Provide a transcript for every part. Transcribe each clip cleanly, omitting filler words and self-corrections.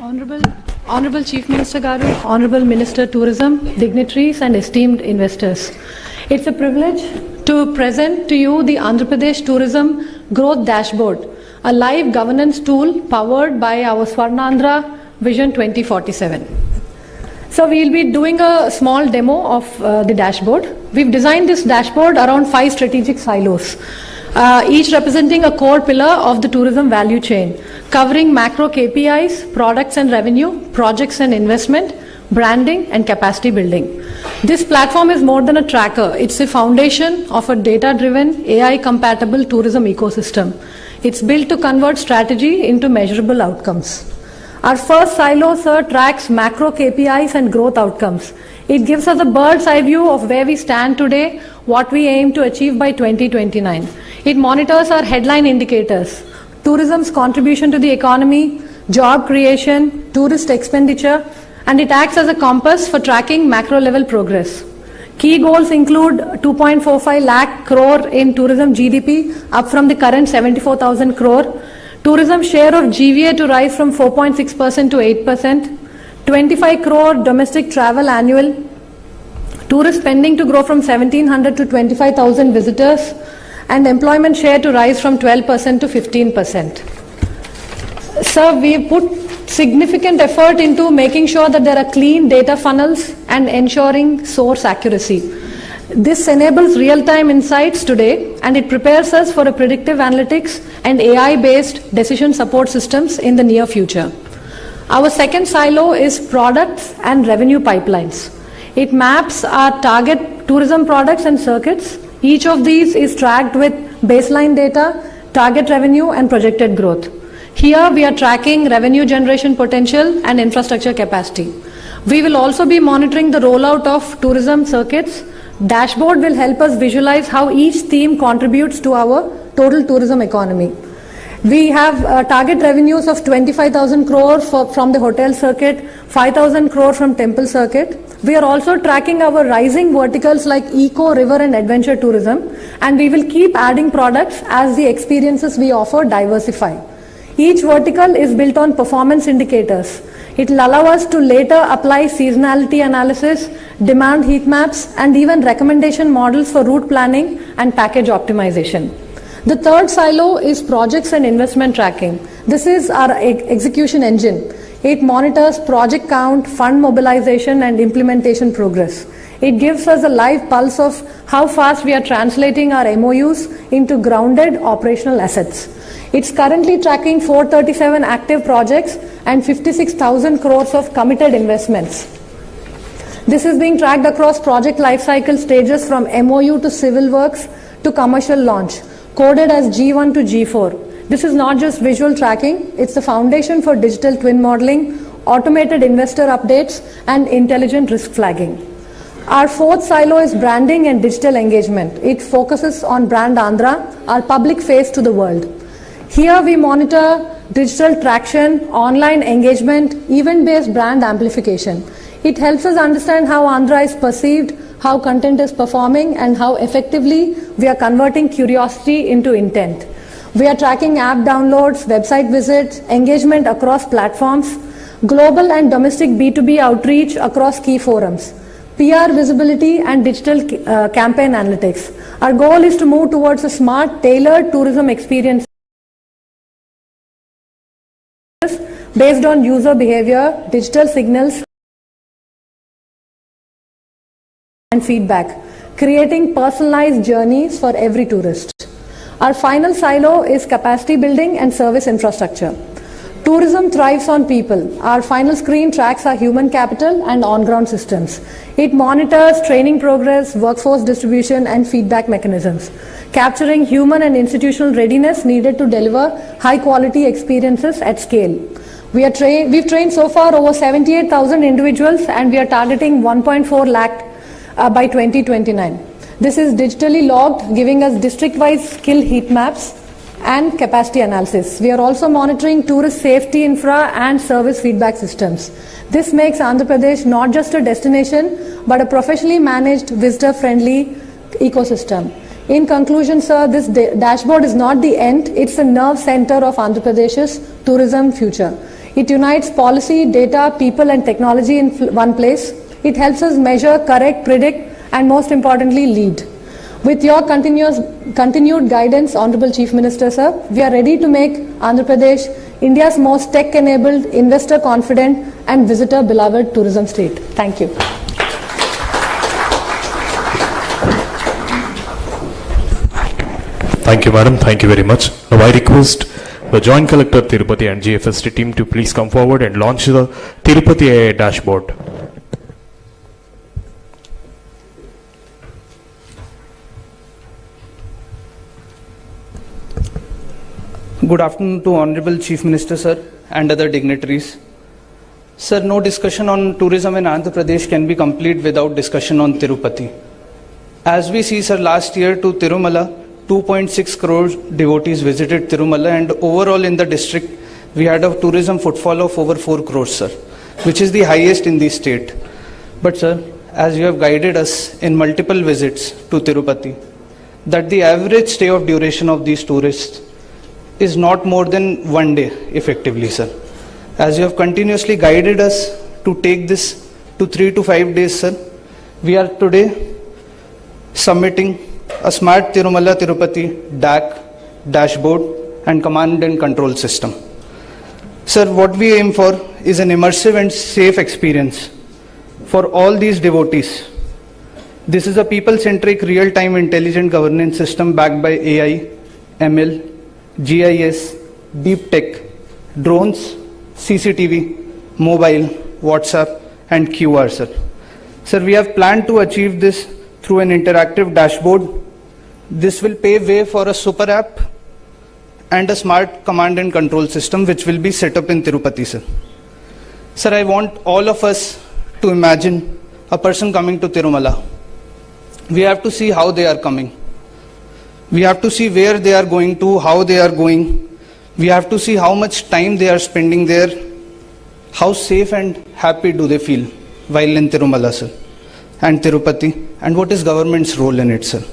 Honorable, Honorable Chief Minister Garu, Honorable Minister Tourism, dignitaries and esteemed investors. It's a privilege to present to you the Andhra Pradesh Tourism Growth Dashboard, a live governance tool powered by our Swarnandhra Vision 2047. So we'll be doing a small demo of the dashboard. We've designed this dashboard around 5 strategic silos, each representing a core pillar of the tourism value chain, covering macro KPIs, products and revenue, projects and investment, branding and capacity building. This platform is more than a tracker. It's a foundation of a data-driven, AI-compatible tourism ecosystem. It's built to convert strategy into measurable outcomes. Our first silo, sir, tracks macro KPIs and growth outcomes. It gives us a bird's eye view of where we stand today, what we aim to achieve by 2029. It monitors our headline indicators: tourism's contribution to the economy, job creation, tourist expenditure, and it acts as a compass for tracking macro level progress. Key goals include 2.45 lakh crore in tourism GDP, up from the current 74,000 crore. Tourism share of GVA to rise from 4.6% to 8%. 25 crore domestic travel annual. Tourist spending to grow from 1,700 to 25,000 visitors. And employment share to rise from 12% to 15%. Sir, we put significant effort into making sure that there are clean data funnels and ensuring source accuracy. This enables real-time insights today, and it prepares us for a predictive analytics and AI-based decision support systems in the near future. Our second silo is products and revenue pipelines. It maps our target tourism products and circuits. Each of these is tracked with baseline data, target revenue and projected growth. Here we are tracking revenue generation potential and infrastructure capacity. We will also be monitoring the rollout of tourism circuits. Dashboard will help us visualize how each theme contributes to our total tourism economy. We have target revenues of 25,000 crore from the hotel circuit, 5,000 crore from temple circuit. We are also tracking our rising verticals like eco, river and adventure tourism, and we will keep adding products as the experiences we offer diversify. Each vertical is built on performance indicators. It will allow us to later apply seasonality analysis, demand heat maps, and even recommendation models for route planning and package optimization. The third silo is projects and investment tracking. This is our execution engine. It monitors project count, fund mobilization, and implementation progress. It gives us a live pulse of how fast we are translating our MOUs into grounded operational assets. It's currently tracking 437 active projects and 56,000 crores of committed investments. This is being tracked across project lifecycle stages from MOU to civil works to commercial launch, coded as G1 to G4. This is not just visual tracking, it's the foundation for digital twin modeling, automated investor updates, and intelligent risk flagging. Our fourth silo is branding and digital engagement. It focuses on Brand Andhra, our public face to the world. Here we monitor digital traction, online engagement, event-based brand amplification. It helps us understand how Andhra is perceived, how content is performing, and how effectively we are converting curiosity into intent. We are tracking app downloads, website visits, engagement across platforms, global and domestic B2B outreach across key forums, PR visibility and digital campaign analytics. Our goal is to move towards a smart, tailored tourism experience based on user behavior, digital signals, and feedback, creating personalized journeys for every tourist. Our final silo is capacity building and service infrastructure. Tourism thrives on people. Our final screen tracks our human capital and on-ground systems. It monitors training progress, workforce distribution, and feedback mechanisms, capturing human and institutional readiness needed to deliver high-quality experiences at scale. We've trained so far over 78,000 individuals, and we are targeting 1.4 lakh by 2029. This is digitally logged, giving us district-wise skill heat maps and capacity analysis. We are also monitoring tourist safety infra and service feedback systems. This makes Andhra Pradesh not just a destination, but a professionally managed, visitor-friendly ecosystem. In conclusion, sir, this dashboard is not the end, it's the nerve center of Andhra Pradesh's tourism future. It unites policy, data, people and technology in one place. It helps us measure, correct, predict and most importantly lead. With your continued guidance, Honorable Chief Minister sir, we are ready to make Andhra Pradesh India's most tech-enabled, investor-confident and visitor-beloved tourism state. Thank you. Thank you, madam. Thank you very much. Now I request the Joint Collector Tirupati and GFST team to please come forward and launch the Tirupati AI dashboard. Good afternoon to Honorable Chief Minister sir and other dignitaries. Sir, no discussion on tourism in Andhra Pradesh can be complete without discussion on Tirupati. As we see sir, last year to Tirumala, 2.6 crore devotees visited Tirumala, and overall in the district we had a tourism footfall of over 4 crores sir, which is the highest in the state. But sir, as you have guided us in multiple visits to Tirupati, that the average stay of duration of these tourists is not more than 1 day effectively sir. As you have continuously guided us to take this to 3 to 5 days sir, we are today submitting a smart Tirumala Tirupati DAC, dashboard and command and control system. Sir, what we aim for is an immersive and safe experience for all these devotees. This is a people-centric, real-time intelligent governance system backed by AI, ML, GIS, deep tech, drones, CCTV, mobile, WhatsApp and QR sir. Sir, we have planned to achieve this through an interactive dashboard. This will pave way for a super app and a smart command and control system which will be set up in Tirupati sir. Sir, I want all of us to imagine a person coming to Tirumala. We have to see how they are coming. We have to see where they are going to, how they are going. We have to see how much time they are spending there. How safe and happy do they feel while in Tirumala sir and Tirupati, and what is government's role in it sir.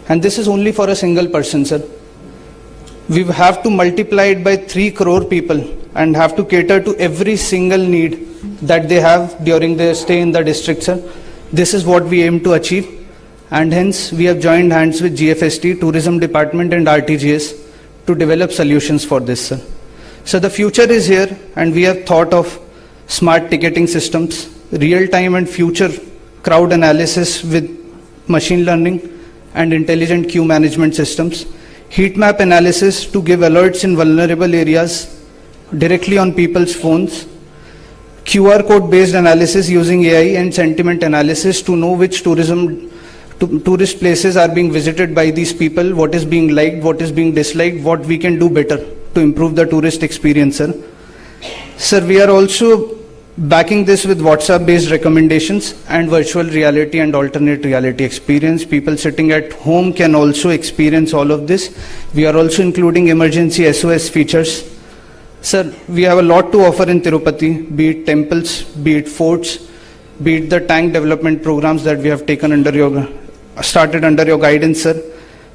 And this is only for a single person sir. We have to multiply it by 3 crore people and have to cater to every single need that they have during their stay in the district sir. This is what we aim to achieve, and hence we have joined hands with GFST, Tourism Department and RTGS to develop solutions for this sir. So the future is here, and we have thought of smart ticketing systems, real-time and future crowd analysis with machine learning and intelligent queue management systems, heat map analysis to give alerts in vulnerable areas directly on people's phones, QR code based analysis using AI and sentiment analysis to know which tourist places are being visited by these people, what is being liked, what is being disliked, what we can do better to improve the tourist experience sir. Sir, we are also backing this with WhatsApp based recommendations and virtual reality and alternate reality experience. People sitting at home can also experience all of this. We are also including emergency SOS features. Sir, we have a lot to offer in Tirupati, be it temples, be it forts, be it the tank development programs that we have started under your guidance sir.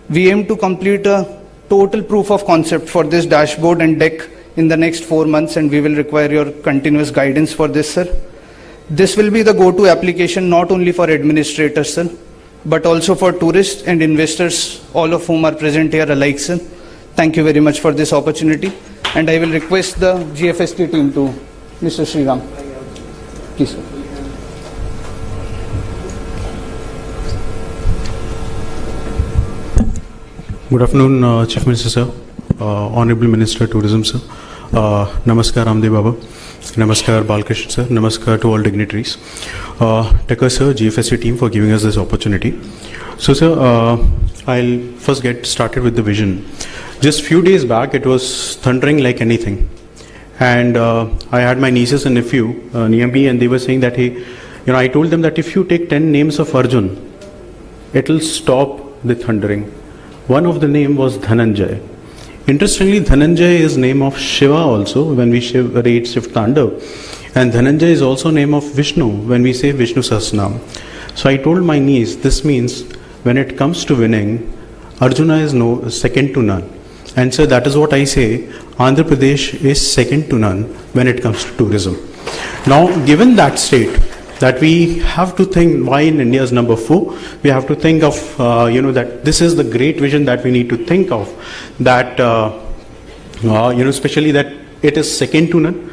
We aim to complete a total proof of concept for this dashboard and deck in the next 4 months, and we will require your continuous guidance for this sir. This will be the go-to application not only for administrators sir, but also for tourists and investors, all of whom are present here alike sir. Thank you very much for this opportunity, and I will request the GFST team to Mr. Sriram. Please sir. Good afternoon, Chief Minister sir, Honorable Minister Tourism sir, Namaskar Ramdev Baba, Namaskar Balkrishna sir, Namaskar to all dignitaries. Thank you sir, GFSC team for giving us this opportunity. So sir, I'll first get started with the vision. Just few days back it was thundering like anything, and I had my nieces and nephew near me, and they were saying that hey, I told them that if you take 10 names of Arjun, it'll stop the thundering. One of the name was Dhananjay. Interestingly, Dhananjay is name of Shiva also when we read Shiv Tandav, and Dhananjay is also name of Vishnu when we say Vishnu Sahasranam. So I told my niece, this means when it comes to winning, Arjuna is second to none. And so that is what I say, Andhra Pradesh is second to none when it comes to tourism. Now, given that state, that we have to think why in India is number 4, we have to think of, that this is the great vision that we need to think of, that, especially that it is second to none.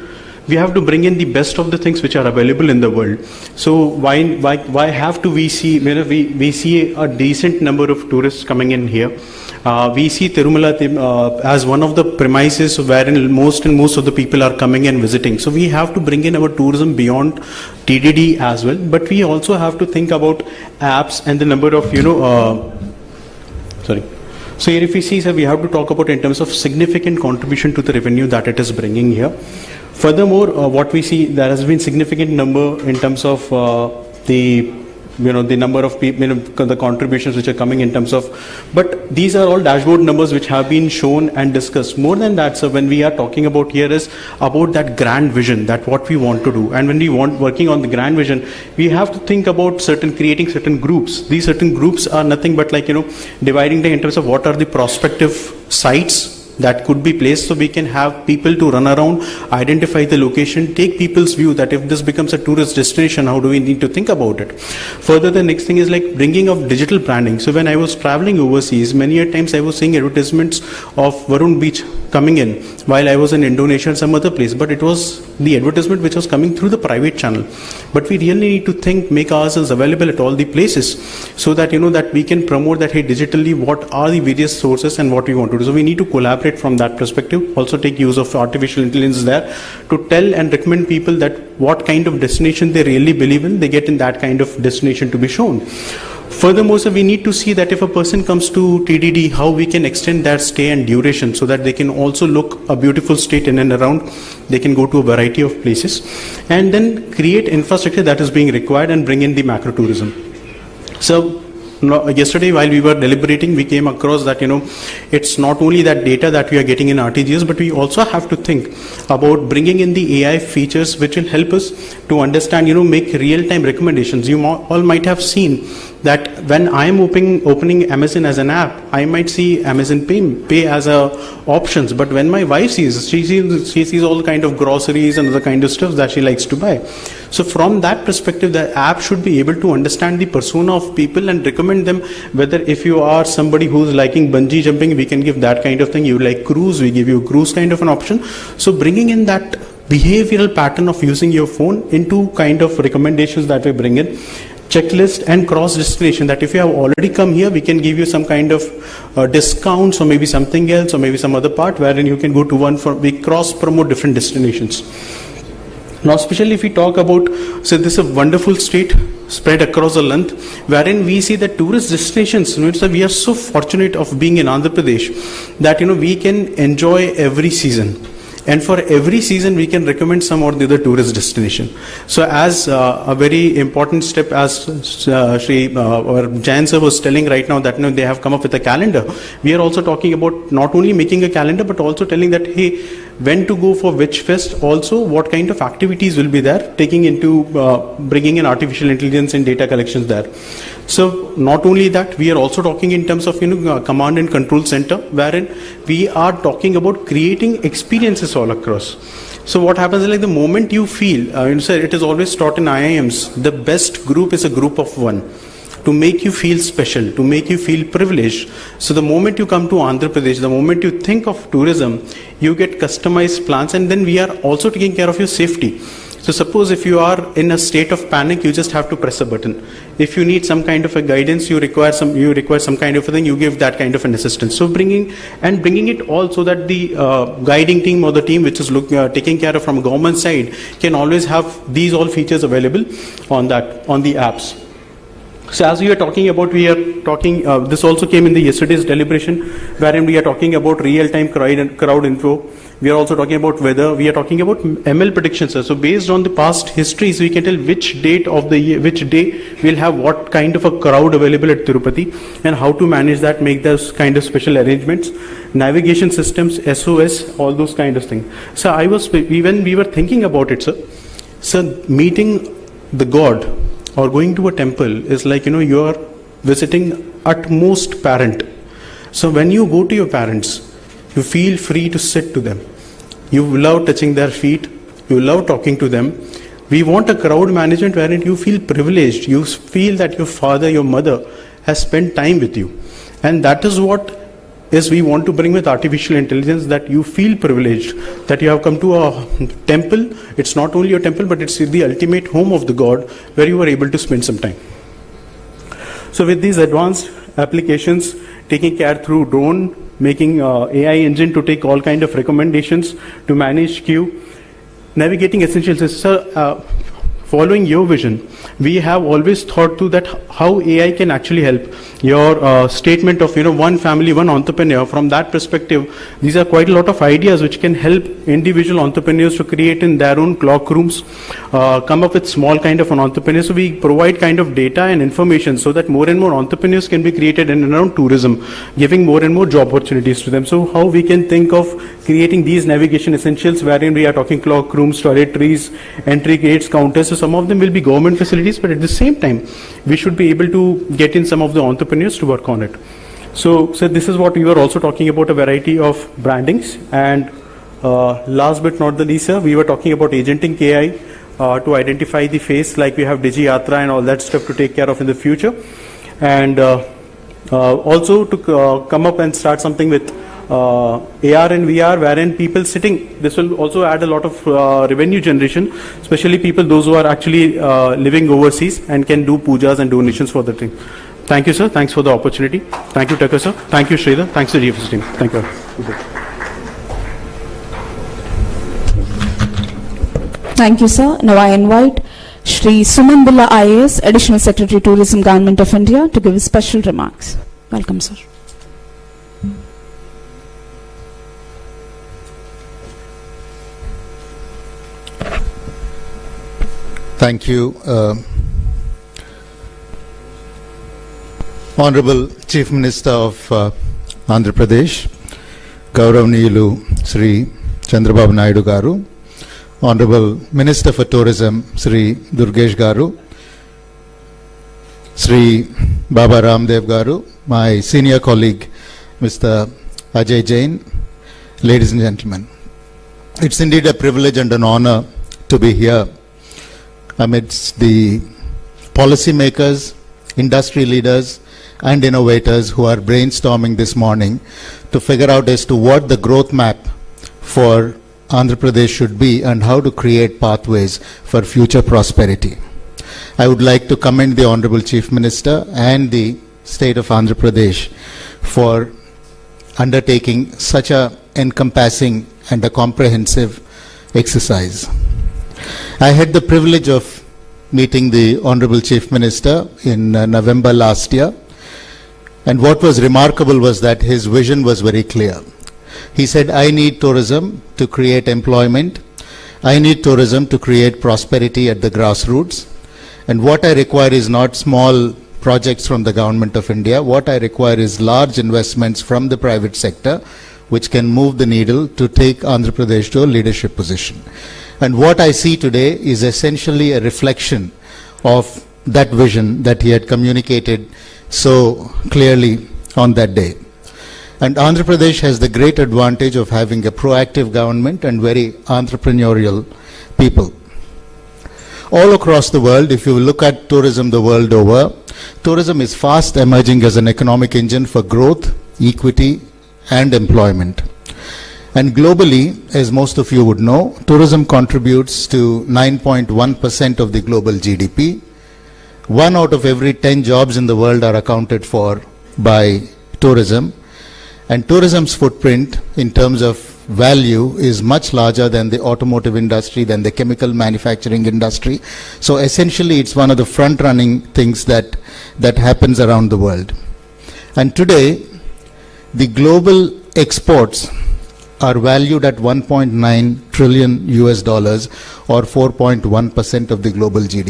We have to bring in the best of the things which are available in the world. So why have to we see, we see a decent number of tourists coming in here. We see Tirumala as one of the premises wherein most of the people are coming and visiting. So we have to bring in our tourism beyond TDD as well. But we also have to think about apps and the number of, So here if we see, sir, we have to talk about in terms of significant contribution to the revenue that it is bringing here. Furthermore, what we see, there has been significant number in terms of the number of people, the contributions which are coming in terms of, but these are all dashboard numbers which have been shown and discussed. More than that, sir, when we are talking about here is about that grand vision, that what we want to do. And when we want working on the grand vision, we have to think about creating certain groups. These certain groups are nothing but dividing them in terms of what are the prospective sites that could be placed, so we can have people to run around, identify the location, take people's view that if this becomes a tourist destination, how do we need to think about it. Further, the next thing is bringing of digital branding. So when I was traveling overseas, many a times I was seeing advertisements of Varun Beach coming in while I was in Indonesia and some other place, but it was the advertisement which was coming through the private channel. But we really need to make ourselves available at all the places, so that that we can promote that, hey, digitally what are the various sources and what we want to do. So we need to collaborate from that perspective. Also take use of artificial intelligence there to tell and recommend people that what kind of destination they really believe in, they get in that kind of destination to be shown. Furthermore, so we need to see that if a person comes to TDD, how we can extend that stay and duration so that they can also look a beautiful state in and around. They can go to a variety of places and then create infrastructure that is being required and bring in the macro tourism. So yesterday while we were deliberating, we came across that it's not only that data that we are getting in RTGS, but we also have to think about bringing in the AI features which will help us to understand, make real-time recommendations. You all might have seen that when I am opening Amazon as an app, I might see Amazon Pay as a options, but when my wife sees, she sees all kind of groceries and other kind of stuff that she likes to buy. So from that perspective, the app should be able to understand the persona of people and recommend them, whether if you are somebody who's liking bungee jumping, we can give that kind of thing. You like cruise, we give you a cruise kind of an option. So bringing in that behavioral pattern of using your phone into kind of recommendations that we bring in. Checklist and cross destination, that if you have already come here, we can give you some kind of discounts or maybe something else or maybe some other part wherein you can go to we cross promote different destinations. Now, especially if we talk about, so this is a wonderful state spread across the length, wherein we see that tourist destinations, we are so fortunate of being in Andhra Pradesh that, we can enjoy every season. And for every season, we can recommend some or the other tourist destination. So as a very important step, as Jayan sir was telling right now that they have come up with a calendar. We are also talking about not only making a calendar, but also telling that, hey, when to go for which fest, also what kind of activities will be there, taking into bringing in artificial intelligence and data collections there. So not only that, we are also talking in terms of command and control center, wherein we are talking about creating experiences all across. So what happens is the moment you feel, it is always taught in IIMs, the best group is a group of one, to make you feel special, to make you feel privileged. So the moment you come to Andhra Pradesh, the moment you think of tourism, you get customized plans, and then we are also taking care of your safety. So suppose if you are in a state of panic, you just have to press a button. If you need some kind of a guidance, you require some kind of a thing, you give that kind of an assistance. So bringing it all so that the guiding team or the team which is taking care of from government side can always have these all features available on the apps. So as we are talking about, this also came in the yesterday's deliberation, wherein we are talking about real-time crowd info. We are also talking about weather. We are talking about ML predictions. So based on the past histories, we can tell which date of the year, which day we'll have what kind of a crowd available at Tirupati, and how to manage that, make those kind of special arrangements, navigation systems, SOS, all those kind of things. So when we were thinking about it, sir, meeting the God or going to a temple is like, you are visiting utmost parent. So when you go to your parents, You feel free to sit to them. You love touching their feet. You love talking to them. We want a crowd management wherein you feel privileged. You feel that your father, your mother has spent time with you. And that is what is we want to bring with artificial intelligence, that you feel privileged, that you have come to a temple. It's not only a temple, but it's the ultimate home of the God where you are able to spend some time. So with these advanced applications, taking care through drone, making AI engine to take all kind of recommendations to manage queue, navigating essentials. Sir, following your vision, we have always thought to that how AI can actually help. Your statement of one family, one entrepreneur, from that perspective, these are quite a lot of ideas which can help individual entrepreneurs to create in their own clock rooms, come up with small kind of an entrepreneur. So we provide kind of data and information so that more and more entrepreneurs can be created in and around tourism, giving more and more job opportunities to them. So how we can think of creating these navigation essentials wherein we are talking clock rooms, toiletries, entry gates, counters. So some of them will be government facilities, but at the same time, we should be able to get in some of the entrepreneurs to work on it. So this is what we were also talking about, a variety of brandings. And last but not the least, sir, we were talking about agenting AI to identify the face, like we have Digi Yatra and all that stuff to take care of in the future. And also to come up and start something with AR and VR, wherein people sitting, this will also add a lot of revenue generation, especially people, those who are actually living overseas and can do pujas and donations for the thing. Thank you, sir. Thanks for the opportunity. Thank you, Tucker, sir. Thank you, Sridhar. Thanks to the GFS team. Thank you. Thank you, sir. Now I invite Shri Sumandula IAS, Additional Secretary Tourism, Government of India, to give his special remarks. Welcome, sir. Thank you, Honorable Chief Minister of Andhra Pradesh, Gauravniyulu Sri Chandrababu Naidu Garu, Honorable Minister for Tourism Sri Durgesh Garu, Sri Baba Ramdev Garu, my senior colleague Mr. Ajay Jain, ladies and gentlemen. It's indeed a privilege and an honor to be here amidst the policymakers, industry leaders, and innovators who are brainstorming this morning to figure out as to what the growth map for Andhra Pradesh should be and how to create pathways for future prosperity. I would like to commend the Honorable Chief Minister and the State of Andhra Pradesh for undertaking such a encompassing and a comprehensive exercise. I had the privilege of meeting the Honorable Chief Minister in November last year, and what was remarkable was that his vision was very clear. He said, I need tourism to create employment, I need tourism to create prosperity at the grassroots, and what I require is not small projects from the Government of India, what I require is large investments from the private sector which can move the needle to take Andhra Pradesh to a leadership position. And what I see today is essentially a reflection of that vision that he had communicated so clearly on that day. And Andhra Pradesh has the great advantage of having a proactive government and very entrepreneurial people. All across the world, if you look at tourism the world over, tourism is fast emerging as an economic engine for growth, equity, and employment. And globally, as most of you would know, tourism contributes to 9.1% of the global GDP. 1 out of every 10 jobs in the world are accounted for by tourism. And tourism's footprint in terms of value is much larger than the automotive industry, than the chemical manufacturing industry. So essentially, it's one of the front-running things that happens around the world. And today, the global exports are valued at 1.9 trillion US dollars, or 4.1% of the global GDP.